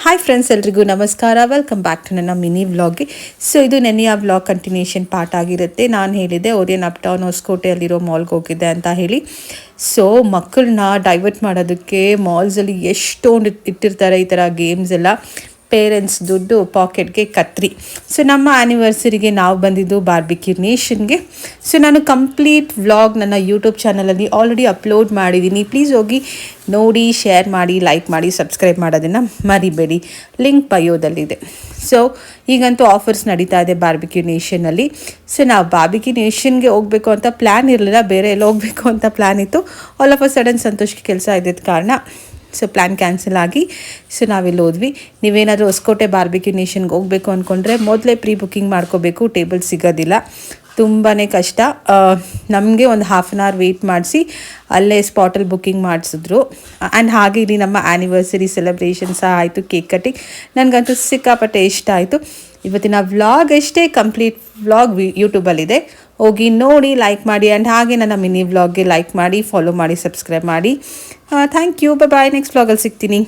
Hi friends, ಎಲ್ರಿಗೂ ನಮಸ್ಕಾರ. Welcome back to ನನ್ನ ಮಿನಿ ವ್ಲಾಗ್ಗೆ. ಸೊ ಇದು ನೆನ್ನೆಯ ವ್ಲಾಗ್ ಕಂಟಿನ್ಯೂಷನ್ ಪಾರ್ಟ್ ಆಗಿರುತ್ತೆ. ನಾನು ಹೇಳಿದ್ದೆ ಓರಿಯನ್ ಅಪ್ ಟೌನ್ ಹೊಸಕೋಟೆಯಲ್ಲಿರೋ ಮಾಲ್ಗೆ ಹೋಗಿದ್ದೆ ಅಂತ ಹೇಳಿ. ಸೊ ಮಕ್ಕಳನ್ನ ಡೈವರ್ಟ್ ಮಾಡೋದಕ್ಕೆ ಮಾಲ್ಸಲ್ಲಿ ಎಷ್ಟೊಂದು ಇಟ್ಟಿರ್ತಾರೆ ಈ ಥರ ಗೇಮ್ಸ್ ಎಲ್ಲ. ಪೇರೆಂಟ್ಸ್ ದುಡ್ಡು ಪಾಕೆಟ್ಗೆ ಕತ್ರಿ. ಸೊ ನಮ್ಮ ಆ್ಯನಿವರ್ಸರಿಗೆ ನಾವು ಬಂದಿದ್ದು ಬಾರ್ಬಿಕ್ಯೂ ನೇಷನ್ಗೆ. ಸೊ ನಾನು ಕಂಪ್ಲೀಟ್ ವ್ಲಾಗ್ ನನ್ನ ಯೂಟ್ಯೂಬ್ ಚಾನಲಲ್ಲಿ ಆಲ್ರೆಡಿ ಅಪ್ಲೋಡ್ ಮಾಡಿದ್ದೀನಿ. ಪ್ಲೀಸ್ ಹೋಗಿ ನೋಡಿ, ಶೇರ್ ಮಾಡಿ, ಲೈಕ್ ಮಾಡಿ, ಸಬ್ಸ್ಕ್ರೈಬ್ ಮಾಡೋದನ್ನು ಮರಿಬೇಡಿ. ಲಿಂಕ್ ಬಯೋದಲ್ಲಿದೆ. ಸೊ ಈಗಂತೂ ಆಫರ್ಸ್ ನಡೀತಾ ಇದೆ ಬಾರ್ಬಿಕ್ಯೂ ನೇಷನಲ್ಲಿ. ಸೊ ನಾವು ಬಾರ್ಬಿಕ್ಯೂ ನೇಷನ್ಗೆ ಹೋಗಬೇಕು ಅಂತ ಪ್ಲ್ಯಾನ್ ಇರಲಿಲ್ಲ, ಬೇರೆ ಎಲ್ಲ ಹೋಗಬೇಕು ಅಂತ ಪ್ಲ್ಯಾನ್ ಇತ್ತು. ಆಲ್ ಆಫ್ ಅ ಸಡನ್ ಸಂತೋಷಕ್ಕೆ ಕೆಲಸ ಇದ್ದಿದ್ದ ಕಾರಣ ಸೊ ಪ್ಲ್ಯಾನ್ ಕ್ಯಾನ್ಸಲ್ ಆಗಿ ಸೊ ನಾವಿಲ್ಲಿ ಹೋದ್ವಿ. ನೀವೇನಾದರೂ ಹೊಸಕೋಟೆ ಬಾರ್ಬಿಕ್ಯೂ ನೇಷನ್ಗೆ ಹೋಗಬೇಕು ಅಂದ್ಕೊಂಡ್ರೆ ಮೊದಲೇ ಪ್ರೀ ಬುಕ್ಕಿಂಗ್ ಮಾಡ್ಕೋಬೇಕು, ಟೇಬಲ್ ಸಿಗೋದಿಲ್ಲ, ತುಂಬಾ ಕಷ್ಟ. ನಮಗೆ ಒಂದು ಹಾಫ್ ಆನ್ ಅವರ್ ವೆಯ್ಟ್ ಮಾಡಿಸಿ ಅಲ್ಲೇ ಸ್ಪಾಟಲ್ಲಿ ಬುಕ್ಕಿಂಗ್ ಮಾಡಿಸಿದ್ರು. ಆ್ಯಂಡ್ ಹಾಗೆ ಇಲ್ಲಿ ನಮ್ಮ ಆ್ಯನಿವರ್ಸರಿ ಸೆಲೆಬ್ರೇಷನ್ ಸಹ ಆಯಿತು, ಕೇಕ್ ಕಟ್ಟಿಂಗ್. ನನಗಂತೂ ಸಿಕ್ಕಾಪಟ್ಟೆ ಇಷ್ಟ ಆಯಿತು. ಇವತ್ತಿನ ವ್ಲಾಗ್ ಅಷ್ಟೇ, ಕಂಪ್ಲೀಟ್ ವ್ಲಾಗ್ ಯೂಟ್ಯೂಬಲ್ಲಿದೆ, ಹೋಗಿ ನೋಡಿ, ಲೈಕ್ ಮಾಡಿ. ಆ್ಯಂಡ್ ಹಾಗೆ ನನ್ನ ಮಿನಿ ವ್ಲಾಗ್ಗೆ ಲೈಕ್ ಮಾಡಿ, ಫಾಲೋ ಮಾಡಿ, ಸಬ್ಸ್ಕ್ರೈಬ್ ಮಾಡಿ. Thank you. ಬಾಯ್. ನೆಕ್ಸ್ಟ್ ವ್ಲಾಗಲ್ಲಿ ಸಿಗ್ತೀನಿ.